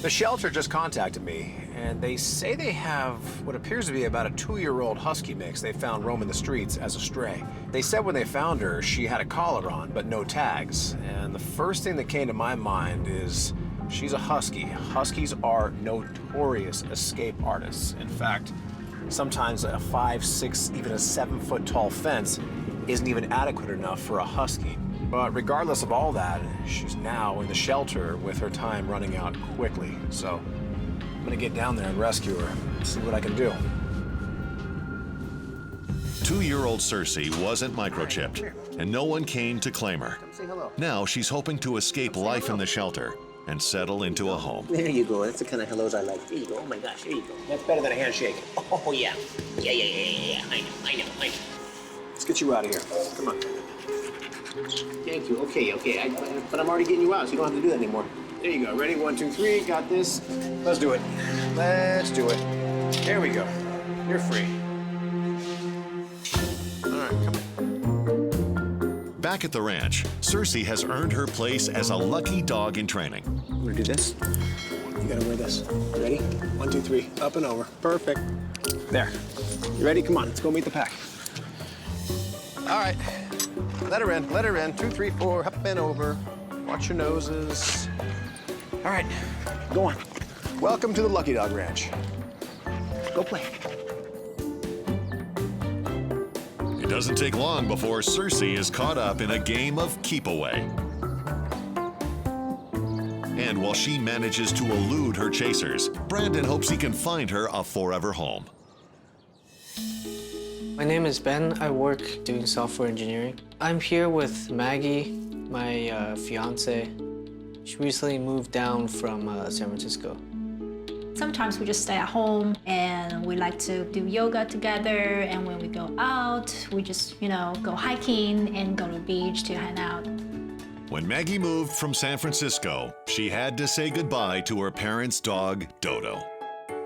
The shelter just contacted me, and they say they have what appears to be about a 2-year-old Husky mix they found roaming the streets as a stray. They said when they found her, she had a collar on, but no tags. And the first thing that came to my mind is she's a Husky. Huskies are notorious escape artists. In fact, sometimes a 5, 6, even a 7-foot tall fence isn't even adequate enough for a Husky. But regardless of all that, she's now in the shelter with her time running out quickly. So I'm gonna get down there and rescue her, see what I can do. 2-year-old Cersei wasn't microchipped, and no one came to claim her. Now she's hoping to escape life in the shelter and settle into a home. There you go. That's the kind of hellos I like. There you go. Oh my gosh, there you go. That's better than a handshake. Oh yeah. Yeah. I know. Let's get you out of here. Come on. Thank you. Okay. But I'm already getting you out, so you don't have to do that anymore. There you go. Ready? 1, 2, 3. Got this. Let's do it. There we go. You're free. All right, come on. Back at the ranch, Cersei has earned her place as a lucky dog in training. I'm gonna do this. You gotta wear this. Ready? 1, 2, 3. Up and over. Perfect. There. You ready? Come on. Let's go meet the pack. All right. Let her in. 2, 3, 4, up and over. Watch your noses. All right, go on. Welcome to the Lucky Dog Ranch. Go play. It doesn't take long before Cersei is caught up in a game of keep away. And while she manages to elude her chasers, Brandon hopes he can find her a forever home. My name is Ben. I work doing software engineering. I'm here with Maggie, my fiance. She recently moved down from San Francisco. Sometimes we just stay at home and we like to do yoga together. And when we go out, we just, go hiking and go to the beach to hang out. When Maggie moved from San Francisco, she had to say goodbye to her parents' dog, Dodo.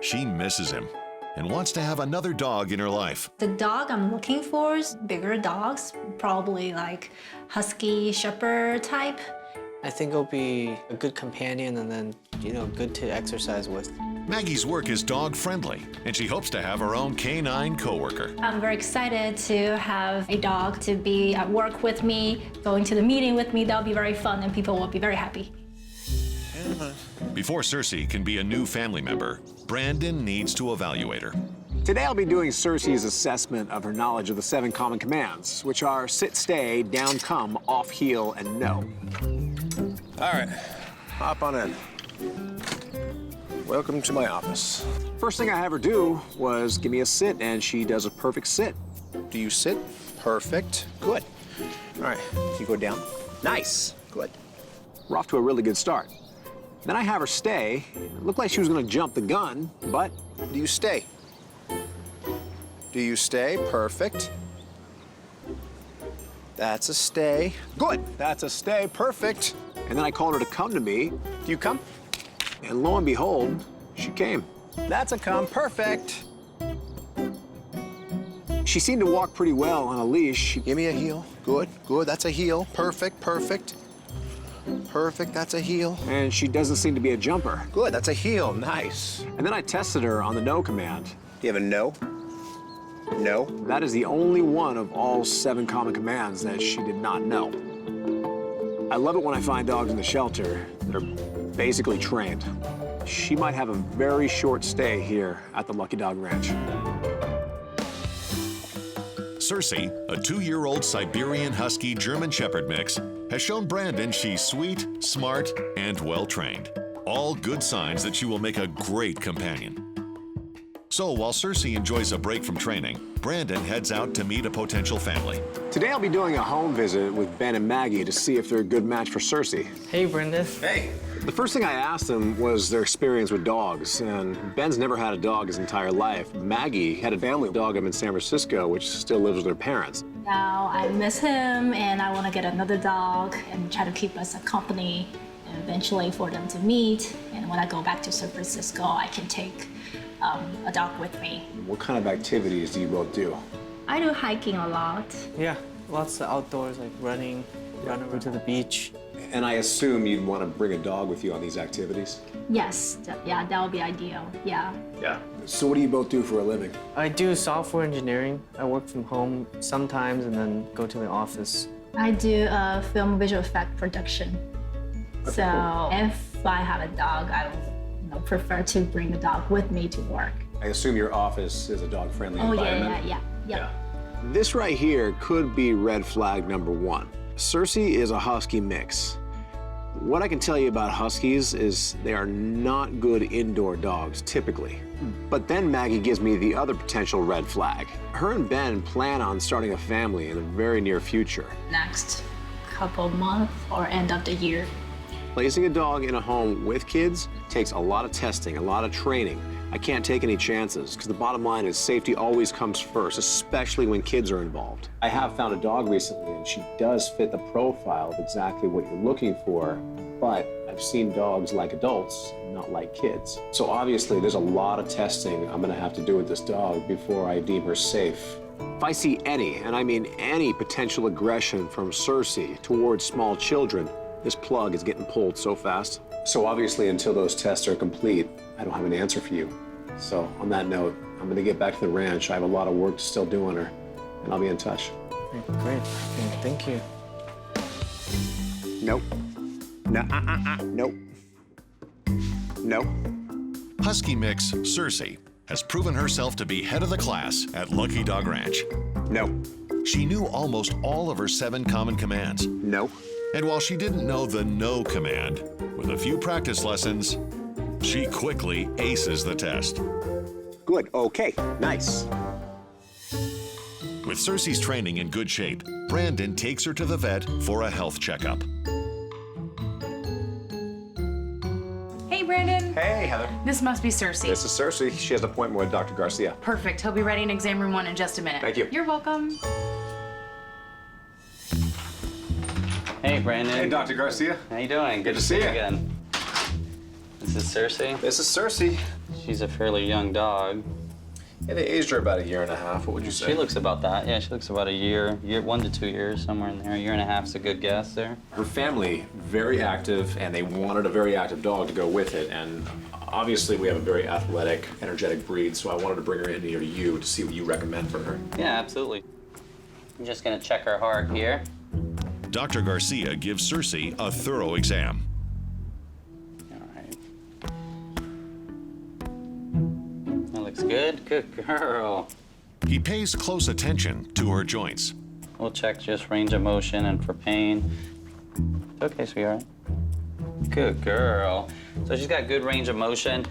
She misses him and wants to have another dog in her life. The dog I'm looking for is bigger dogs, probably like Husky, Shepherd type. I think it'll be a good companion and then, good to exercise with. Maggie's work is dog-friendly, and she hopes to have her own canine coworker. I'm very excited to have a dog to be at work with me, going to the meeting with me. That'll be very fun and people will be very happy. Before Cersei can be a new family member, Brandon needs to evaluate her. Today I'll be doing Cersei's assessment of her knowledge of the 7 common commands, which are sit, stay, down, come, off, heel, and no. All right, hop on in. Welcome to my office. First thing I have her do was give me a sit, and she does a perfect sit. Do you sit? Perfect. Good. All right, you go down. Nice. Good. We're off to a really good start. Then I have her stay. It looked like she was gonna jump the gun, but do you stay? Do you stay? Perfect. That's a stay. Good. That's a stay. Perfect. And then I called her to come to me. Do you come? And lo and behold, she came. That's a come. Perfect. She seemed to walk pretty well on a leash. Give me a heel. Good. That's a heel. Perfect. That's a heel. And she doesn't seem to be a jumper. Good. That's a heel. Nice. And then I tested her on the no command. Do you have a no? No. That is the only one of all 7 common commands that she did not know. I love it when I find dogs in the shelter that are basically trained. She might have a very short stay here at the Lucky Dog Ranch. Cersei, a 2-year-old Siberian Husky German Shepherd mix, has shown Brandon she's sweet, smart, and well-trained. All good signs that she will make a great companion. So while Cersei enjoys a break from training, Brandon heads out to meet a potential family. Today I'll be doing a home visit with Ben and Maggie to see if they're a good match for Cersei. Hey, Brendan. Hey. The first thing I asked them was their experience with dogs, and Ben's never had a dog his entire life. Maggie had a family dog up in San Francisco, which still lives with her parents. Now I miss him and I want to get another dog and try to keep us a company and eventually for them to meet. And when I go back to San Francisco, I can take a dog with me. What kind of activities do you both do? I do hiking a lot. Yeah, lots of outdoors, like running, run over to the beach. And I assume you'd want to bring a dog with you on these activities? Yes, yeah, that would be ideal. Yeah. Yeah. So what do you both do for a living? I do software engineering. I work from home sometimes and then go to the office. I do film visual effect production. Okay, So cool. if I have a dog, I would prefer to bring the dog with me to work. I assume your office is a dog-friendly Oh, environment? yeah. This right here could be red flag number 1. Cersei is a Husky mix. What I can tell you about Huskies is they are not good indoor dogs, typically. But then Maggie gives me the other potential red flag. Her and Ben plan on starting a family in the very near future. Next couple months or end of the year. Placing a dog in a home with kids takes a lot of testing, a lot of training. I can't take any chances, because the bottom line is safety always comes first, especially when kids are involved. I have found a dog recently, and she does fit the profile of exactly what you're looking for, but I've seen dogs like adults, not like kids. So obviously, there's a lot of testing I'm gonna have to do with this dog before I deem her safe. If I see any, and I mean any, potential aggression from Cersei towards small children, this plug is getting pulled so fast. So obviously, until those tests are complete, I don't have an answer for you. So on that note, I'm gonna get back to the ranch. I have a lot of work to still do on her, and I'll be in touch. Great. Thank you. Nope. Nope. Nope. Husky mix Cersei has proven herself to be head of the class at Lucky Dog Ranch. No. She knew almost all of her 7 common commands. No. And while she didn't know the no command, with a few practice lessons, she quickly aces the test. Good. Okay. Nice. With Cersei's training in good shape, Brandon takes her to the vet for a health checkup. Hey, Brandon. Hey, Heather. This must be Cersei. This is Cersei. She has an appointment with Dr. Garcia. Perfect. He'll be ready in exam room 1 in just a minute. Thank you. You're welcome. Hey, Brandon. Hey, Dr. Garcia. How you doing? Good to see you. again. This is Cersei. This is Cersei. She's a fairly young dog. Yeah, they aged her about 1.5 years. What would you say? She looks about that. Yeah, she looks about a year, 1 to 2 years, somewhere in there. 1.5 years is a good guess there. Her family, very active, and they wanted a very active dog to go with it. And obviously, we have a very athletic, energetic breed, so I wanted to bring her in here to you to see what you recommend for her. Yeah, absolutely. I'm just gonna check her heart here. Dr. Garcia gives Cersei a thorough exam. All right. That looks good. Good girl. He pays close attention to her joints. We'll check just range of motion and for pain. Okay, sweetheart. Good girl. So she's got good range of motion.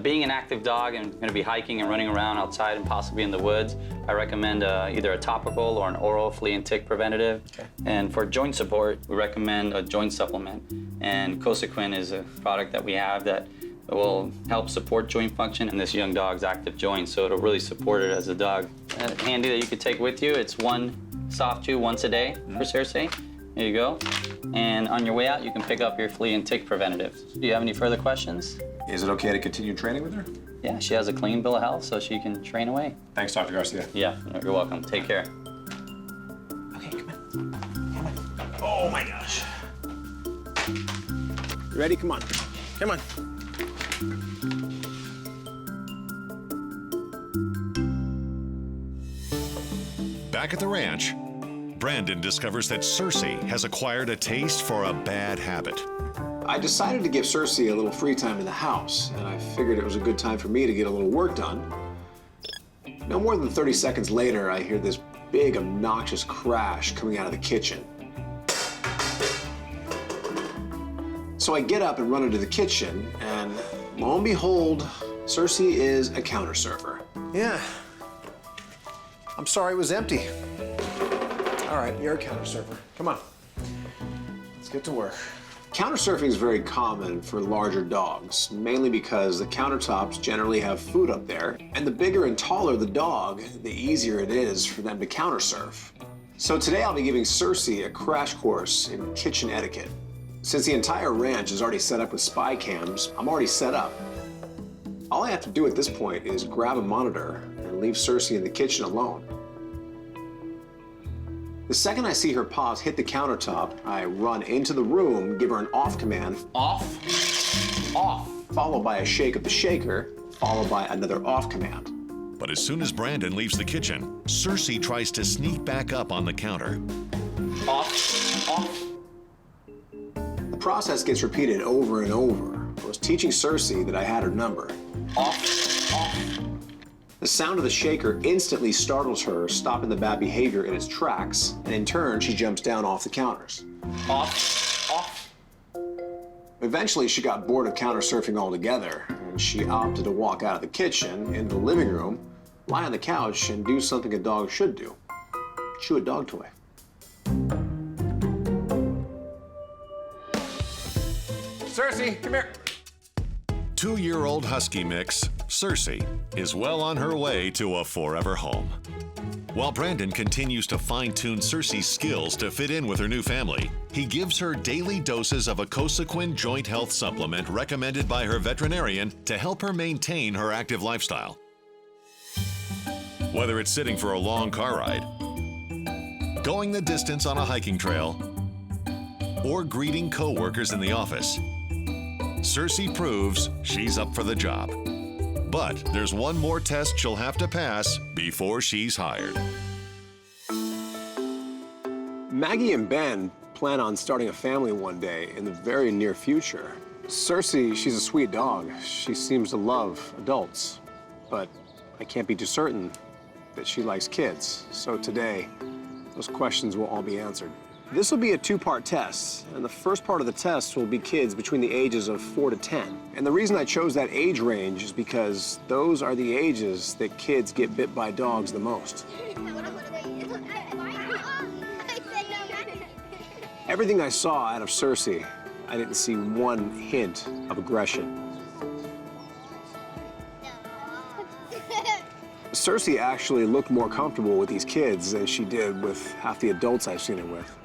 Being an active dog and going to be hiking and running around outside and possibly in the woods, I recommend either a topical or an oral flea and tick preventative. Okay. And for joint support, we recommend a joint supplement. And Cosequin is a product that we have that will help support joint function in this young dog's active joints, so it'll really support it as a dog. Handy that you could take with you. It's 1 soft chew once a day for Cersei. There you go. And on your way out, you can pick up your flea and tick preventatives. Do you have any further questions? Is it okay to continue training with her? Yeah, she has a clean bill of health, so she can train away. Thanks, Dr. Garcia. Yeah, you're welcome. Take care. Okay, come on. Come on. Oh my gosh. You ready? Come on. Come on. Back at the ranch, Brandon discovers that Cersei has acquired a taste for a bad habit. I decided to give Cersei a little free time in the house, and I figured it was a good time for me to get a little work done. No more than 30 seconds later, I hear this big, obnoxious crash coming out of the kitchen. So I get up and run into the kitchen, and lo and behold, Cersei is a counter surfer. Yeah. I'm sorry it was empty. All right, you're a counter surfer. Come on. Let's get to work. Counter surfing is very common for larger dogs, mainly because the countertops generally have food up there, and the bigger and taller the dog, the easier it is for them to counter surf. So today I'll be giving Cersei a crash course in kitchen etiquette. Since the entire ranch is already set up with spy cams, I'm already set up. All I have to do at this point is grab a monitor and leave Cersei in the kitchen alone. The second I see her paws hit the countertop, I run into the room, give her an off command. Off, off, followed by a shake of the shaker, followed by another off command. But as soon as Brandon leaves the kitchen, Cersei tries to sneak back up on the counter. Off, off. The process gets repeated over and over. I was teaching Cersei that I had her number. Off, off. The sound of the shaker instantly startles her, stopping the bad behavior in its tracks, and in turn, she jumps down off the counters. Off, off. Eventually, she got bored of counter surfing altogether, and she opted to walk out of the kitchen into the living room, lie on the couch, and do something a dog should do: chew a dog toy. Cersei, come here. 2-year-old Husky mix, Cersei, is well on her way to a forever home. While Brandon continues to fine-tune Cersei's skills to fit in with her new family, he gives her daily doses of a Cosequin joint health supplement recommended by her veterinarian to help her maintain her active lifestyle. Whether it's sitting for a long car ride, going the distance on a hiking trail, or greeting co-workers in the office, Cersei proves she's up for the job. But there's one more test she'll have to pass before she's hired. Maggie and Ben plan on starting a family one day in the very near future. Cersei, she's a sweet dog. She seems to love adults. But I can't be too certain that she likes kids. So today, those questions will all be answered. This will be a 2-part test, and the first part of the test will be kids between the ages of 4 to 10. And the reason I chose that age range is because those are the ages that kids get bit by dogs the most. Everything I saw out of Cersei, I didn't see one hint of aggression. Cersei actually looked more comfortable with these kids than she did with half the adults I've seen her with.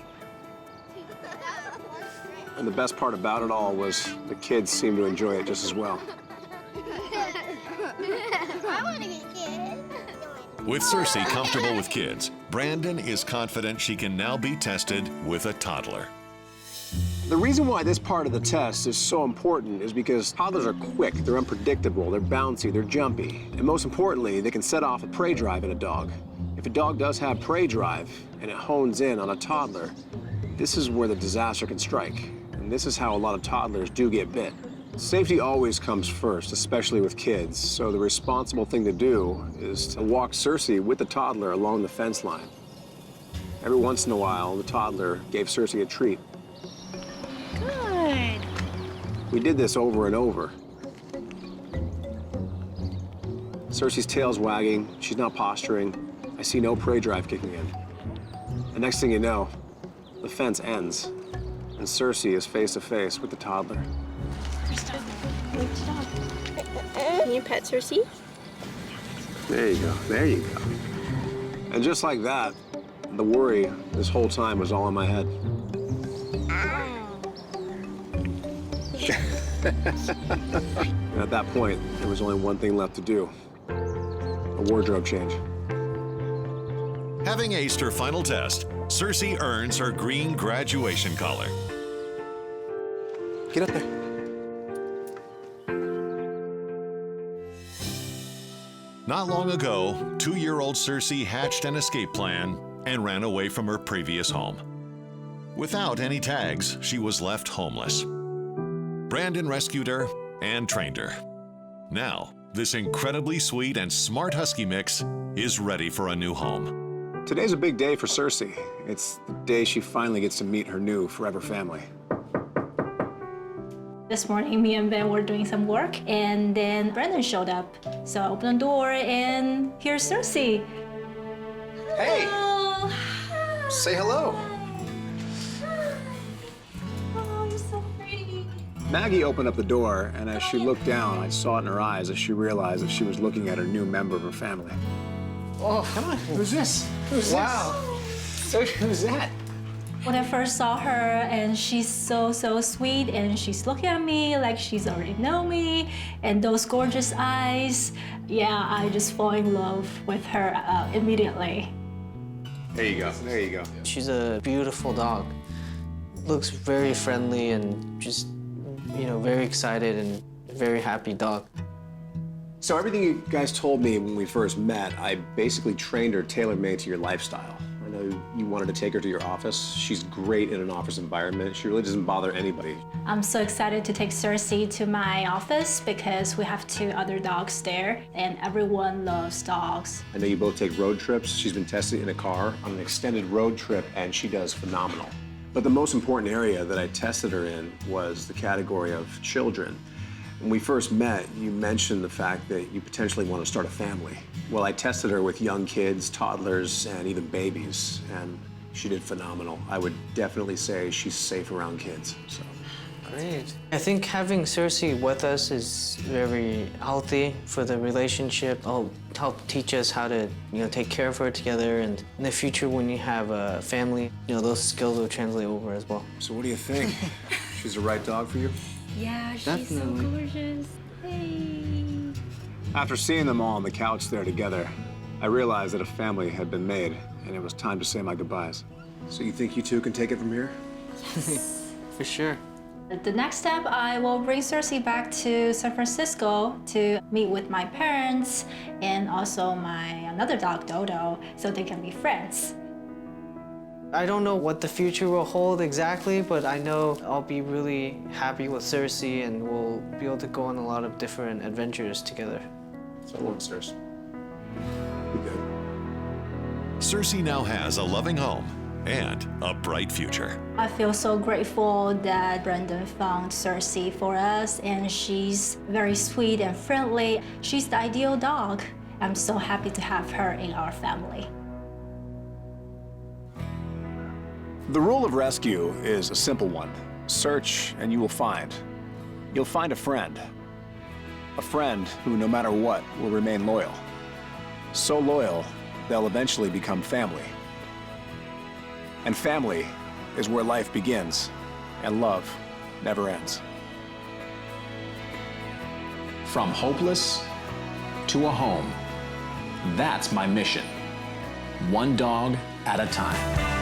And the best part about it all was the kids seemed to enjoy it just as well. With Cersei comfortable with kids, Brandon is confident she can now be tested with a toddler. The reason why this part of the test is so important is because toddlers are quick, they're unpredictable, they're bouncy, they're jumpy, and most importantly, they can set off a prey drive in a dog. If a dog does have prey drive and it hones in on a toddler, this is where the disaster can strike. And this is how a lot of toddlers do get bit. Safety always comes first, especially with kids, so the responsible thing to do is to walk Cersei with the toddler along the fence line. Every once in a while, the toddler gave Cersei a treat. Good. We did this over and over. Cersei's tail's wagging, she's not posturing. I see no prey drive kicking in. The next thing you know, the fence ends, and Cersei is face to face with the toddler. Can you pet Cersei? There you go, there you go. And just like that, the worry this whole time was all in my head. And at that point, there was only one thing left to do: a wardrobe change. Having aced her final test, Cersei earns her green graduation collar. Get up there. Not long ago, 2-year-old Cersei hatched an escape plan and ran away from her previous home. Without any tags, she was left homeless. Brandon rescued her and trained her. Now, this incredibly sweet and smart Husky mix is ready for a new home. Today's a big day for Cersei. It's the day she finally gets to meet her new forever family. This morning, me and Ben were doing some work, and then Brandon showed up. So I opened the door, and here's Cersei. Hey! Hello. Say hello. Oh, you're so pretty. Maggie opened up the door, and as she looked down, I saw it in her eyes as she realized that she was looking at her new member of her family. Oh, come on. Who's this? Wow. So who's that? When I first saw her, and she's so sweet, and she's looking at me like she's already know me, and those gorgeous eyes, yeah, I just fall in love with her immediately. There you go. There you go. She's a beautiful dog. Looks very friendly and just, very excited and very happy dog. So everything you guys told me when we first met, I basically trained her tailor-made to your lifestyle. I know you wanted to take her to your office. She's great in an office environment. She really doesn't bother anybody. I'm so excited to take Cersei to my office because we have 2 other dogs there, and everyone loves dogs. I know you both take road trips. She's been tested in a car on an extended road trip, and she does phenomenal. But the most important area that I tested her in was the category of children. When we first met, you mentioned the fact that you potentially want to start a family. Well, I tested her with young kids, toddlers, and even babies, and she did phenomenal. I would definitely say she's safe around kids. So. Great. I think having Cersei with us is very healthy for the relationship. It'll help teach us how to, take care of her together. And in the future, when you have a family, those skills will translate over as well. So what do you think? She's the right dog for you? Yeah, she's Definitely. so gorgeous. Hey. After seeing them all on the couch there together, I realized that a family had been made, and it was time to say my goodbyes. So you think you two can take it from here? For sure. The next step, I will bring Cersei back to San Francisco to meet with my parents and also my another dog, Dodo, so they can be friends. I don't know what the future will hold exactly, but I know I'll be really happy with Cersei and we'll be able to go on a lot of different adventures together. So long, Cersei. Be good. Cersei now has a loving home and a bright future. I feel so grateful that Brandon found Cersei for us, and she's very sweet and friendly. She's the ideal dog. I'm so happy to have her in our family. The rule of rescue is a simple one. Search and you will find. You'll find a friend. A friend who, no matter what, will remain loyal. So loyal, they'll eventually become family. And family is where life begins, and love never ends. From hopeless to a home, that's my mission. One dog at a time.